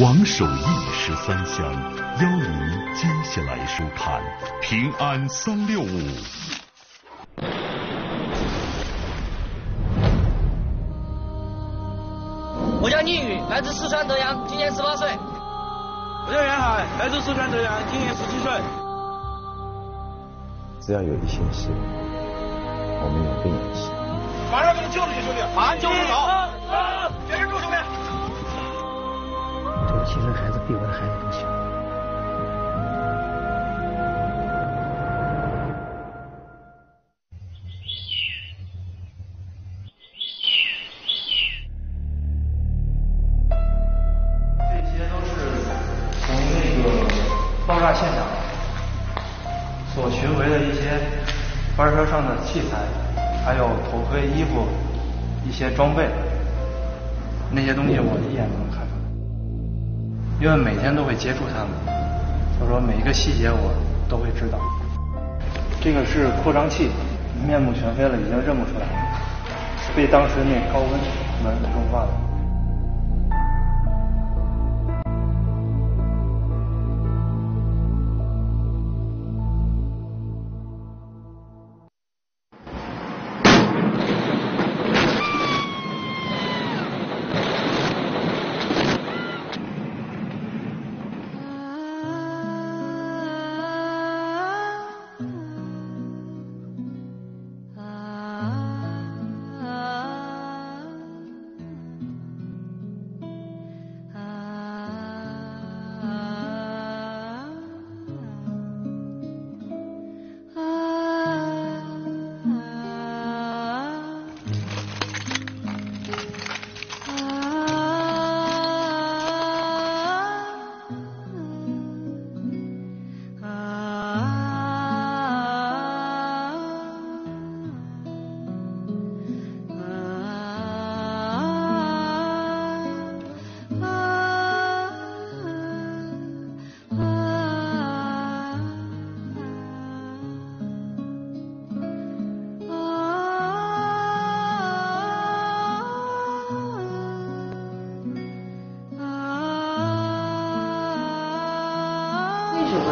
王守义13乡，邀您接下来收看《平安365》。我叫宁宇，来自四川德阳，今年18岁。我叫袁海，来自四川德阳，今年17岁。只要有一心事，我们有个眼神。马上给你救出去，兄弟！马上救出走！别人住，兄弟！这个其实孩子比我的孩子都小。这些都是从那个爆炸现场所寻回的一些班车上的器材，还有头盔、衣服、一些装备，那些东西我一眼都能看出来，因为每天都会接触他们，所以说每一个细节我都会知道。这个是扩张器，面目全非了，已经认不出来了，被当时那高温能融化了。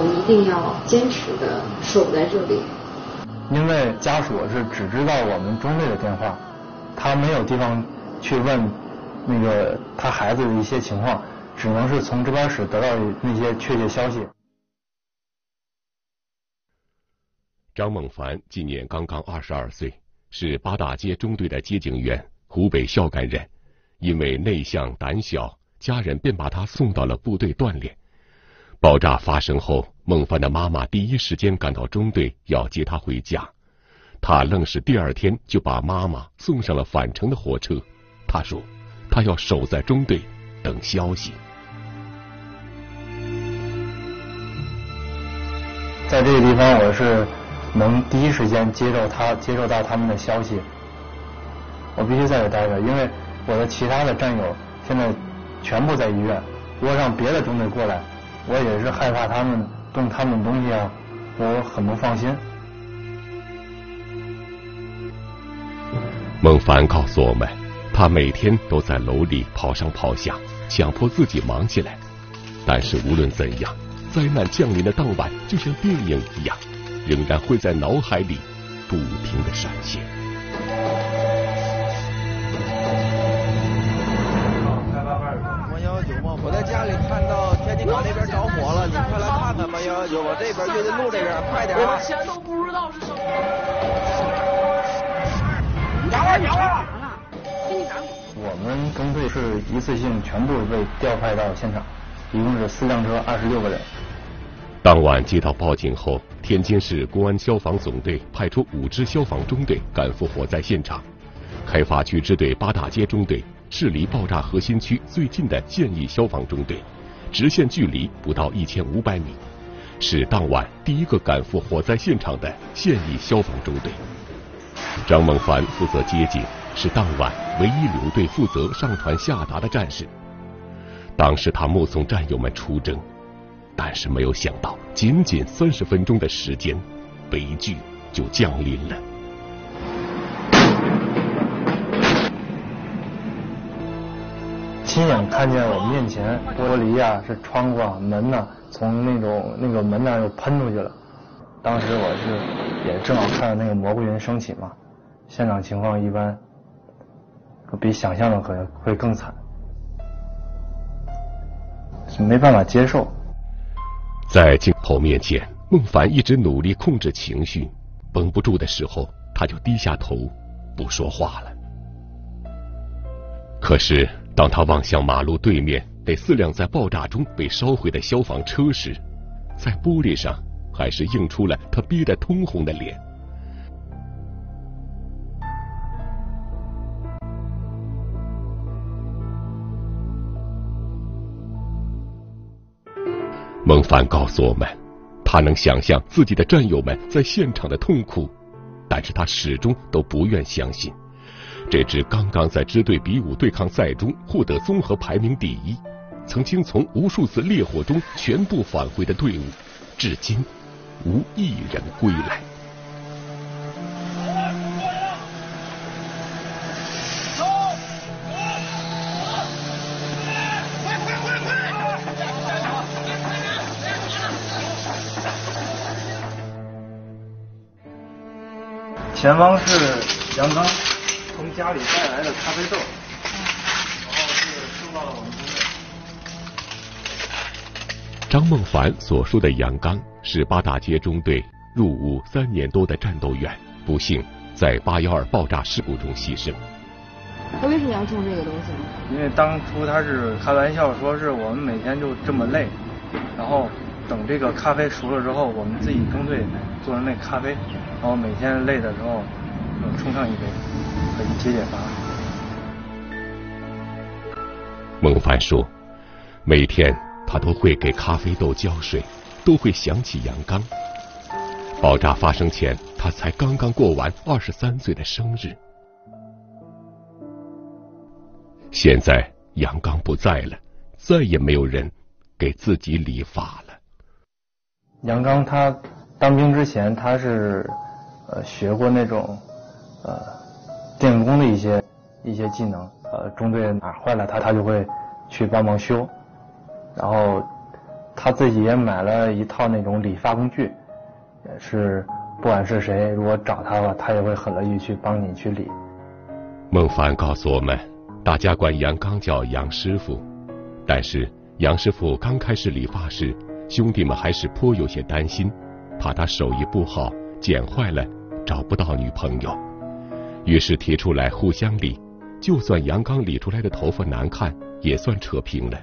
一定要坚持的守在这里，因为家属是只知道我们中队的电话，他没有地方去问那个他孩子的一些情况，只能是从值班室得到那些确切消息。张孟凡今年刚刚22岁，是八大街中队的接警员，湖北孝感人。因为内向胆小，家人便把他送到了部队锻炼。爆炸发生后，孟凡的妈妈第一时间赶到中队要接他回家，他愣是第2天就把妈妈送上了返程的火车。他说他要守在中队等消息。在这个地方我是能第一时间接受到他们的消息，我必须在这待着，因为我的其他的战友现在全部在医院，如果让别的中队过来，我也是害怕他们动他们的东西啊，我很不放心。孟凡告诉我们，他每天都在楼里跑上跑下，强迫自己忙起来。但是无论怎样，灾难降临的当晚就像电影一样，仍然会在脑海里不停地闪现。我在家里看到天津港那边着火了，你快来看看吧！119，我这边岳云路这边，快点！我们全都不知道是什么。摇啊！我们中队是一次性全部被调派到现场，一共是4辆车，26个人。当晚接到报警后，天津市公安消防总队派出5支消防中队赶赴火灾现场。开发区支队八大街中队是离爆炸核心区最近的现役消防中队，直线距离不到1500米，是当晚第一个赶赴火灾现场的现役消防中队。张孟凡负责接警，是当晚唯一留队负责上传下达的战士。当时他目送战友们出征，但是没有想到，仅仅30分钟的时间，悲剧就降临了。亲眼看见我面前玻璃呀、是窗户啊、门呐、从那个门那儿又喷出去了。当时我是也正好看到那个蘑菇云升起嘛，现场情况一般比想象的可能会更惨，没办法接受。在镜头面前，孟凡一直努力控制情绪，绷不住的时候，他就低下头不说话了。可是当他望向马路对面那4辆在爆炸中被烧毁的消防车时，在玻璃上还是映出了他憋得通红的脸。孟凡告诉我们，他能想象自己的战友们在现场的痛苦，但是他始终都不愿相信，这支刚刚在支队比武对抗赛中获得综合排名第1，曾经从无数次烈火中全部返回的队伍，至今无一人归来。前方是杨刚从家里带来的咖啡豆，然后是送到了我们中队。张孟凡所说的杨刚是八大街中队入伍3年多的战斗员，不幸在812爆炸事故中牺牲。他为什么要种这个东西呢？因为当初他是开玩笑说是我们每天就这么累，然后等这个咖啡熟了之后，我们自己中队做成那咖啡，然后每天累的时候冲上一杯，可以解解乏。孟凡说，每天他都会给咖啡豆浇水，都会想起杨刚。爆炸发生前，他才刚刚过完23岁的生日。现在杨刚不在了，再也没有人给自己理发了。杨刚他当兵之前，他是学过那种电工的一些技能，中队哪坏了他就会去帮忙修，然后他自己也买了一套那种理发工具，也是不管是谁如果找他了，他也会很乐意去帮你去理。孟凡告诉我们，大家管杨刚叫杨师傅，但是杨师傅刚开始理发时，兄弟们还是颇有些担心，怕他手艺不好，剪坏了找不到女朋友，于是提出来互相理，就算杨刚理出来的头发难看，也算扯平了。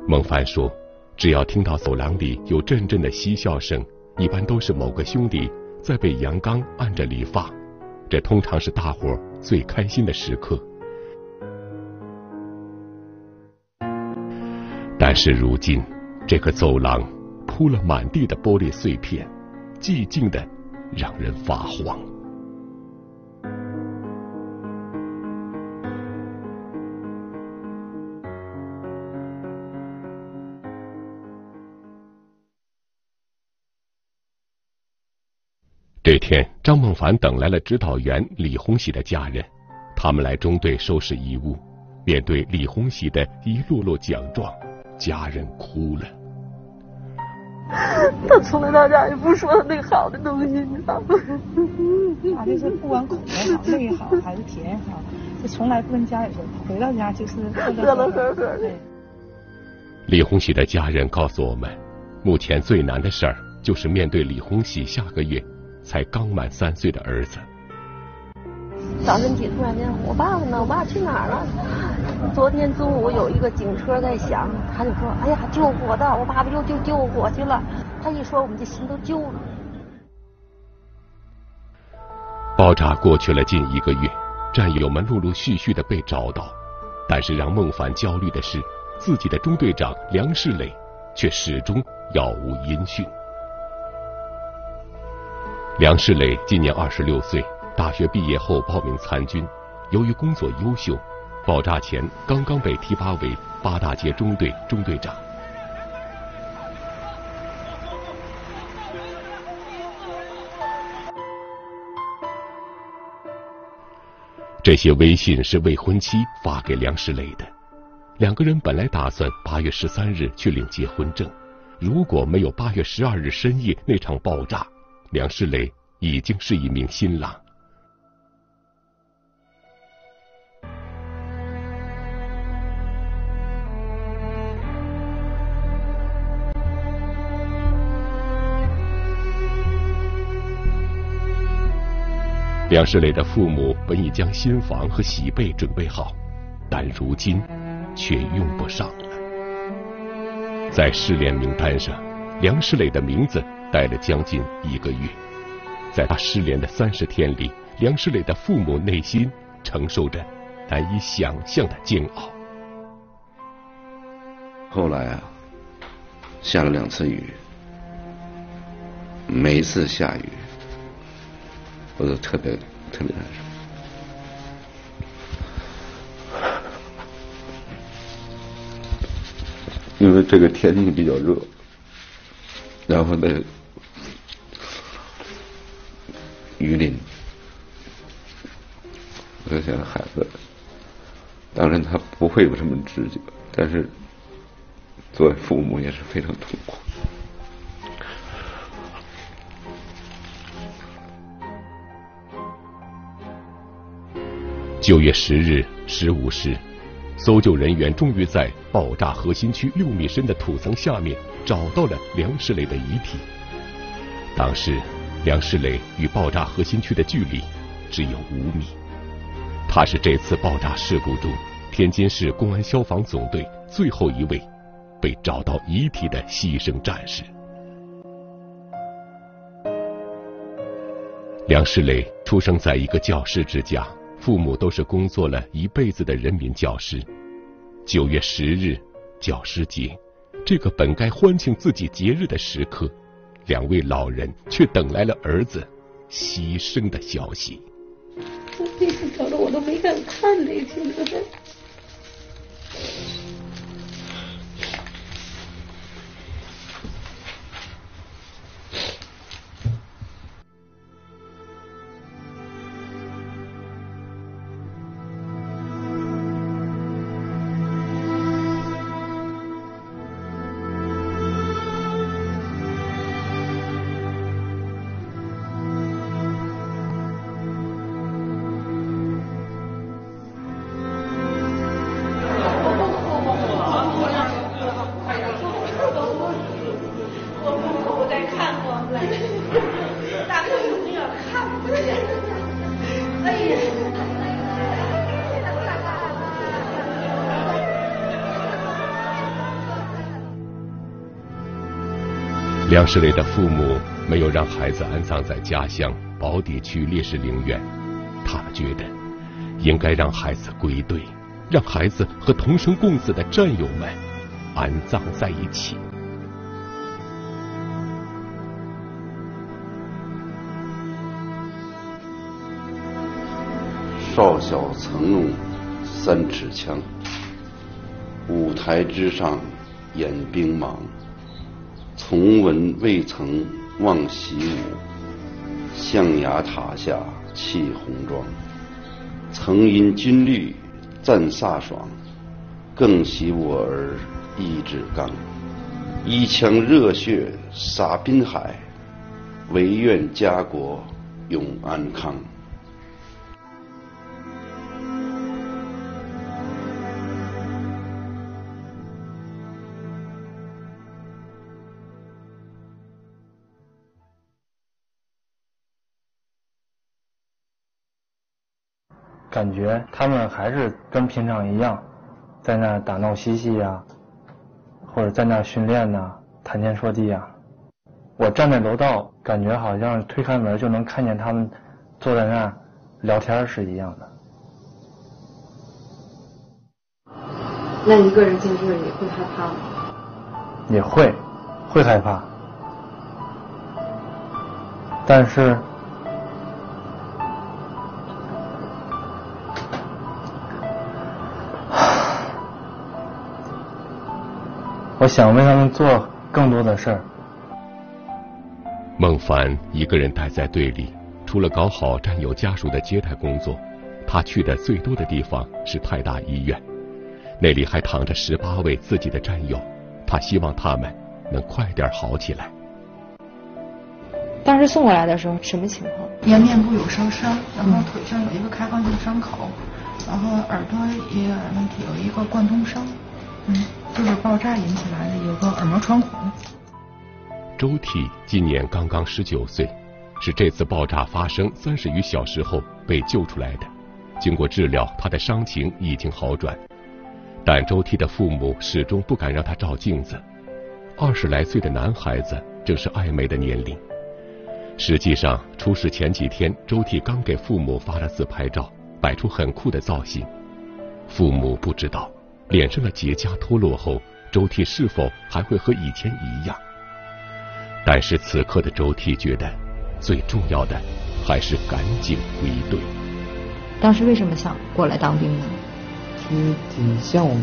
孟凡说，只要听到走廊里有阵阵的嬉笑声，一般都是某个兄弟在被杨刚按着理发，这通常是大伙最开心的时刻。但是如今这个走廊铺了满地的玻璃碎片，寂静的让人发慌。这天，张孟凡等来了指导员李洪喜的家人，他们来中队收拾遗物。面对李洪喜的一摞摞奖状，家人哭了。他从来到家也不说他那个好的东西，你知道吗？他就是不管口也好、累也好还是甜也好，就从来不跟家里说，回到家就是乐乐呵呵的。李洪喜的家人告诉我们，目前最难的事儿就是面对李洪喜下个月才刚满3岁的儿子。早晨起突然间，我爸爸呢？我爸去哪儿了？昨天中午有一个警车在响，他就说：“哎呀，救火的，我爸爸又救火去了。”他一说，我们这心都揪了。爆炸过去了近1个月，战友们陆陆续续的被找到，但是让孟凡焦虑的是，自己的中队长梁世磊却始终杳无音讯。梁世磊今年26岁。大学毕业后报名参军，由于工作优秀，爆炸前刚刚被提拔为八大街中队中队长。这些微信是未婚妻发给梁世磊的。两个人本来打算8月13日去领结婚证，如果没有8月12日深夜那场爆炸，梁世磊已经是一名新郎。梁世磊的父母本已将新房和喜被准备好，但如今却用不上了。在失联名单上，梁世磊的名字带了将近1个月。在他失联的30天里，梁世磊的父母内心承受着难以想象的煎熬。后来啊，下了2次雨，每一次下雨我都特别难受，因为这个天气比较热，然后呢雨淋，我就想孩子，当然他不会有什么知觉，但是作为父母也是非常痛苦。9月10日15时，搜救人员终于在爆炸核心区6米深的土层下面找到了梁世磊的遗体。当时，梁世磊与爆炸核心区的距离只有5米。他是这次爆炸事故中天津市公安消防总队最后一位被找到遗体的牺牲战士。梁世磊出生在一个教师之家，父母都是工作了一辈子的人民教师。9月10日，教师节，这个本该欢庆自己节日的时刻，2位老人却等来了儿子牺牲的消息。我那次找着我都没敢看那天的。梁世磊的父母没有让孩子安葬在家乡宝坻区烈士陵园，他们觉得应该让孩子归队，让孩子和同生共死的战友们安葬在一起。少小曾用3尺枪，舞台之上演兵忙。从闻未曾望习武，象牙塔下砌红妆。曾因军律战飒爽，更喜我儿意志刚。一腔热血洒滨海，唯愿家国永安康。感觉他们还是跟平常一样，在那打闹嬉戏呀，或者在那训练呐，谈天说地呀。我站在楼道，感觉好像推开门就能看见他们坐在那聊天是一样的。那一个人进去你会害怕吗？也会害怕，但是我想为他们做更多的事儿。孟凡一个人待在队里，除了搞好战友家属的接待工作，他去的最多的地方是太大医院。那里还躺着18位自己的战友，他希望他们能快点好起来。当时送过来的时候什么情况？面部有烧伤，然后腿上有一个开放性伤口，然后耳朵也有一个贯通伤，就是爆炸引起来的，有个耳膜穿孔。周娣今年刚刚19岁，是这次爆炸发生30余小时后被救出来的。经过治疗，她的伤情已经好转，但周娣的父母始终不敢让她照镜子。20来岁的男孩子正是爱美的年龄。实际上，出事前几天，周娣刚给父母发了自拍照，摆出很酷的造型。父母不知道，脸上的结痂脱落后，周娣是否还会和以前一样。但是此刻的周娣觉得，最重要的还是赶紧归队。当时为什么想过来当兵呢？其实挺向往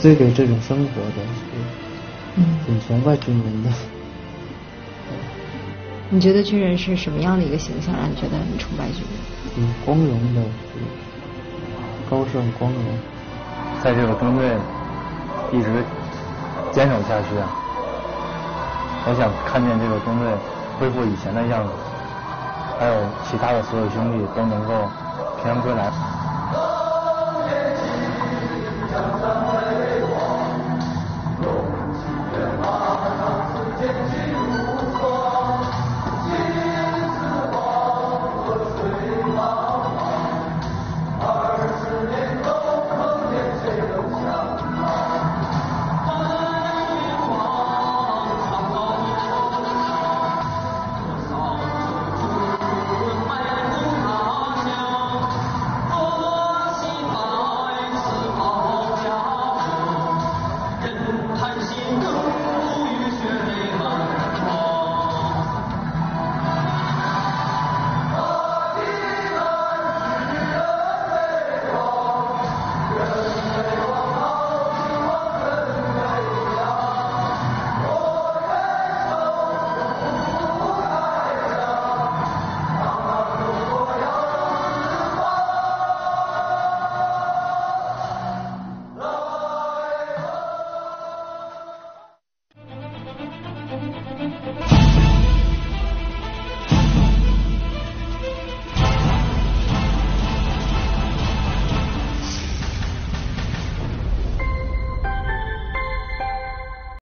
追求这种生活的，挺崇拜军人的。你觉得军人是什么样的一个形象，让你觉得你崇拜军人？挺光荣的，高尚光荣。在这个中队一直坚守下去，我想看见这个中队恢复以前的样子，还有其他的所有兄弟都能够平安归来。